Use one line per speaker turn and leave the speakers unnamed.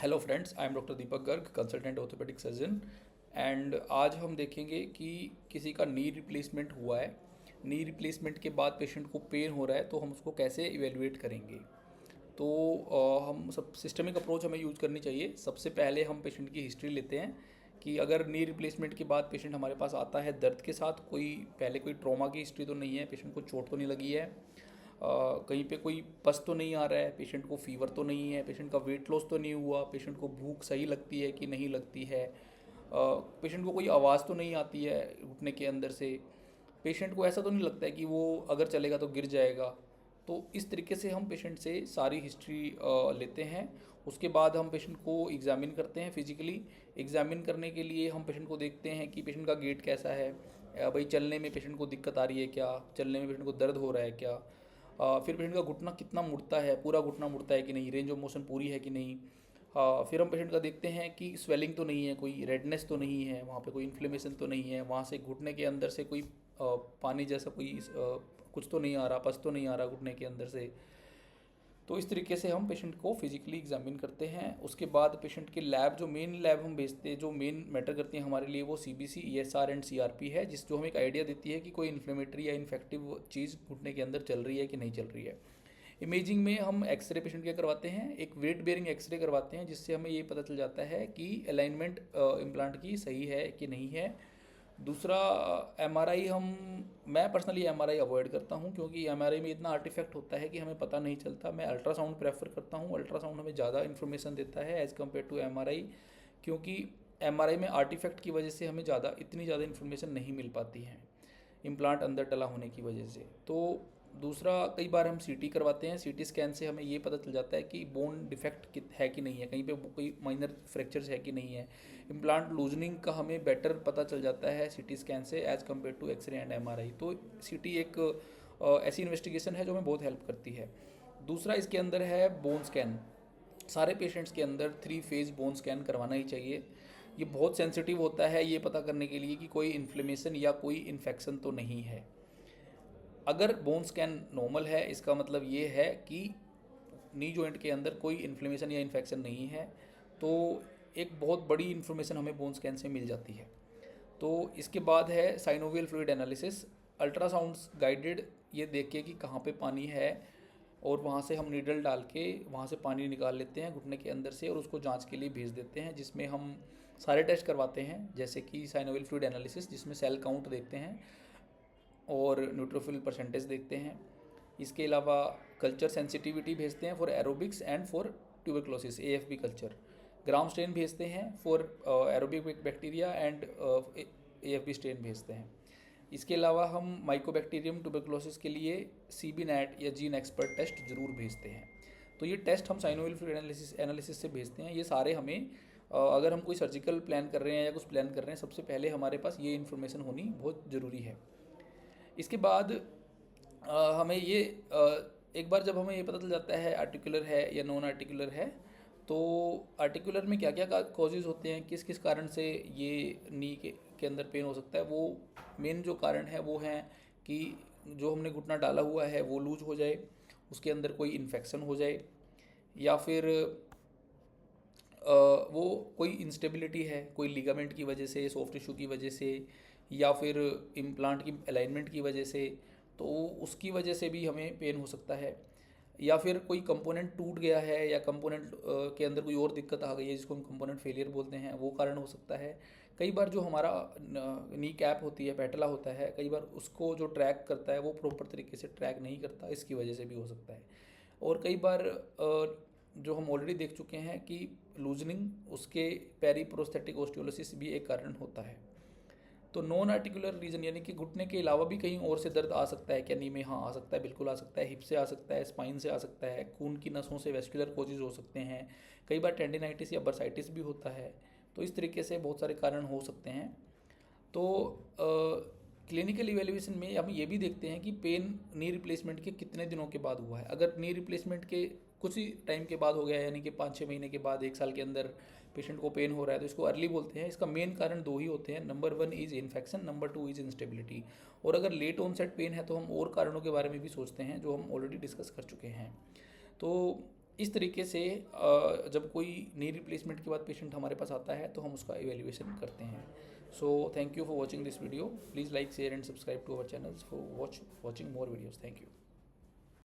Hello friends, I am doctor Deepak Garg, consultant orthopaedic surgeon. And आज हम देखेंगे कि किसी का नी रिप्लेसमेंट हुआ है। नी रिप्लेसमेंट के बाद पेशेंट को पेन हो रहा है, तो हम उसको कैसे इवेलुएट करेंगे। तो हम सब सिस्टमिक अप्रोच हमें यूज करनी चाहिए। सबसे पहले हम पेशेंट की हिस्ट्री लेते हैं कि अगर नी रिप्लेसमेंट के बाद पेशेंट हमारे पास आता है दर्द के साथ, कोई ट्रॉमा की हिस्ट्री तो नहीं है, पेशेंट को चोट तो नहीं लगी है, कहीं पे कोई पस तो नहीं आ रहा है, पेशेंट को फीवर तो नहीं है, पेशेंट का वेट लॉस तो नहीं हुआ, पेशेंट को भूख सही लगती है कि नहीं लगती है, पेशेंट को कोई आवाज़ तो नहीं आती है घुटने के अंदर से, पेशेंट को ऐसा तो नहीं लगता है कि वो अगर चलेगा तो गिर जाएगा। तो इस तरीके से हम पेशेंट से सारी हिस्ट्री लेते हैं। उसके बाद हम पेशेंट को एग्ज़ामिन करते हैं फिजिकली। एग्ज़ामिन करने के लिए हम पेशेंट को देखते हैं कि पेशेंट का गेट कैसा है, भाई चलने में पेशेंट को दिक्कत आ रही है क्या, चलने में पेशेंट को दर्द हो रहा है क्या, फिर पेशेंट का घुटना कितना मुड़ता है, पूरा घुटना मुड़ता है कि नहीं, रेंज ऑफ मोशन पूरी है कि नहीं। फिर हम पेशेंट का देखते हैं कि स्वेलिंग तो नहीं है, कोई रेडनेस तो नहीं है, वहाँ पे कोई इन्फ्लेमेशन तो नहीं है, वहाँ से घुटने के अंदर से कोई पानी जैसा कोई कुछ तो नहीं आ रहा, पस तो नहीं आ रहा घुटने के अंदर से। तो इस तरीके से हम पेशेंट को फिजिकली एग्जामिन करते हैं। उसके बाद पेशेंट के लैब, जो मेन लैब हम भेजते हैं, जो मेन मैटर करती है हमारे लिए, वो सीबीसी, ईएसआर एंड सीआरपी है, जो हमें एक आइडिया देती है कि कोई इन्फ्लेमेटरी या इन्फेक्टिव चीज़ घुटने के अंदर चल रही है कि नहीं चल रही है। इमेजिंग में हम एक्सरे पेशेंट क्या करवाते हैं, एक वेट बेयरिंग एक्सरे करवाते हैं, जिससे हमें ये पता चल जाता है कि अलाइनमेंट इम्प्लांट की सही है कि नहीं है। दूसरा, एमआरआई मैं पर्सनली एमआरआई अवॉइड करता हूँ, क्योंकि एमआरआई में इतना आर्टिफैक्ट होता है कि हमें पता नहीं चलता। मैं अल्ट्रासाउंड प्रेफर करता हूँ। अल्ट्रासाउंड हमें ज़्यादा इन्फॉर्मेशन देता है एज़ कम्पेयर टू एमआरआई, क्योंकि एमआरआई में आर्टिफैक्ट की वजह से हमें इतनी ज़्यादा इन्फॉर्मेशन नहीं मिल पाती है, इम्प्लांट अंदर डला होने की वजह से। तो दूसरा, कई बार हम सीटी करवाते हैं। सीटी स्कैन से हमें ये पता चल जाता है कि बोन डिफेक्ट है कि नहीं है, कहीं पे कोई माइनर फ्रैक्चर्स है कि नहीं है। इम्प्लांट लूजनिंग का हमें बेटर पता चल जाता है सीटी स्कैन से as compare to X-ray and MRI. तो सीटी एक ऐसी इन्वेस्टिगेशन है जो हमें बहुत हेल्प करती है। दूसरा इसके अंदर है बोन स्कैन। सारे पेशेंट्स के अंदर 3 फेज़ बोन स्कैन करवाना ही चाहिए। ये बहुत सेंसिटिव होता है, ये पता करने के लिए कि कोई इन्फ्लेमेशन या कोई इन्फेक्शन तो नहीं है। अगर बोन स्कैन नॉर्मल है, इसका मतलब ये है कि नी जॉइंट के अंदर कोई इन्फ्लेमेशन या इन्फेक्शन नहीं है। तो एक बहुत बड़ी इन्फॉर्मेशन हमें बोन स्कैन से मिल जाती है। तो इसके बाद है synovial fluid analysis. Ultrasounds guided, ये देख के कि कहाँ पे पानी है, और वहाँ से हम नीडल डाल के वहाँ से पानी निकाल लेते हैं घुटने के अंदर से, और उसको जांच के लिए भेज देते हैं, जिसमें हम सारे टेस्ट करवाते हैं, जैसे कि साइनोवियल फ्लूइड एनालिसिस, जिसमें सेल काउंट देखते हैं और न्यूट्रोफिल परसेंटेज देखते हैं। इसके अलावा कल्चर सेंसिटिविटी भेजते हैं for aerobics and for tuberculosis, AFB culture. Gram stain भेजते हैं for aerobic bacteria and AFB stain भेजते हैं। इसके अलावा हम माइकोबैक्टीरियम ट्यूबरक्लोसिस के लिए सीबी नेट या जीन एक्सपर्ट टेस्ट जरूर भेजते हैं। तो ये टेस्ट हम साइनोवियल फ्लूइड एनालिसिस से भेजते हैं। ये सारे हमें अगर हम कोई सर्जिकल प्लान कर रहे हैं या कुछ प्लान कर रहे हैं, सबसे पहले हमारे पास ये इन्फॉर्मेशन होनी बहुत ज़रूरी है। इसके बाद हमें ये एक बार जब हमें ये पता चल जाता है आर्टिकुलर है या नॉन आर्टिकुलर है, तो आर्टिकुलर में क्या क्या कॉजेज़ होते हैं, किस किस कारण से ये नी के अंदर पेन हो सकता है, वो मेन जो कारण है वो है कि जो हमने घुटना डाला हुआ है वो लूज हो जाए, उसके अंदर कोई इन्फेक्शन हो जाए, या फिर वो कोई इंस्टेबिलिटी है, कोई लिगामेंट की वजह से, सॉफ्ट टिश्यू की वजह से, या फिर इम्प्लांट की अलाइनमेंट की वजह से, तो उसकी वजह से भी हमें पेन हो सकता है। या फिर कोई कंपोनेंट टूट गया है, या कंपोनेंट के अंदर कोई और दिक्कत आ गई है, जिसको हम कंपोनेंट फेलियर बोलते हैं, वो कारण हो सकता है। कई बार जो हमारा नी कैप होती है, पैटला होता है, कई बार उसको जो ट्रैक करता है वो प्रॉपर तरीके से ट्रैक नहीं करता, इसकी वजह से भी हो सकता है। और कई बार जो हम ऑलरेडी देख चुके हैं कि लूजनिंग, उसके पेरीप्रोस्थेटिक ऑस्टियोलिसिस भी एक कारण होता है। तो नॉन आर्टिकुलर रीजन यानी कि घुटने के अलावा भी कहीं और से दर्द आ सकता है क्या नी में? हाँ, आ सकता है, बिल्कुल आ सकता है। हिप से आ सकता है, स्पाइन से आ सकता है, खून की नसों से वेस्कुलर कोजेज हो सकते हैं, कई बार टेंडिनाइटिस या बर्साइटिस भी होता है। तो इस तरीके से बहुत सारे कारण हो सकते हैं। तो क्लिनिकल इवेल्युएशन में हम ये भी देखते हैं कि पेन नी रिप्लेसमेंट के कितने दिनों के बाद हुआ है। अगर नी रिप्लेसमेंट के कुछ ही टाइम के बाद हो गया है, यानी कि 5-6 महीने के बाद, 1 साल के अंदर पेशेंट को पेन हो रहा है, तो इसको अर्ली बोलते हैं। इसका मेन कारण दो ही होते हैं, number 1 is infection, number 2 is instability. और अगर लेट ऑनसेट पेन है तो हम और कारणों के बारे में भी सोचते हैं, जो हम ऑलरेडी डिस्कस कर चुके हैं। तो इस तरीके से जब कोई नी रिप्लेसमेंट के बाद पेशेंट हमारे पास आता है तो हम उसका इवेल्युएशन करते हैं. So thank you for watching this video. Please like, share and subscribe to our channels for watching more videos. Thank you.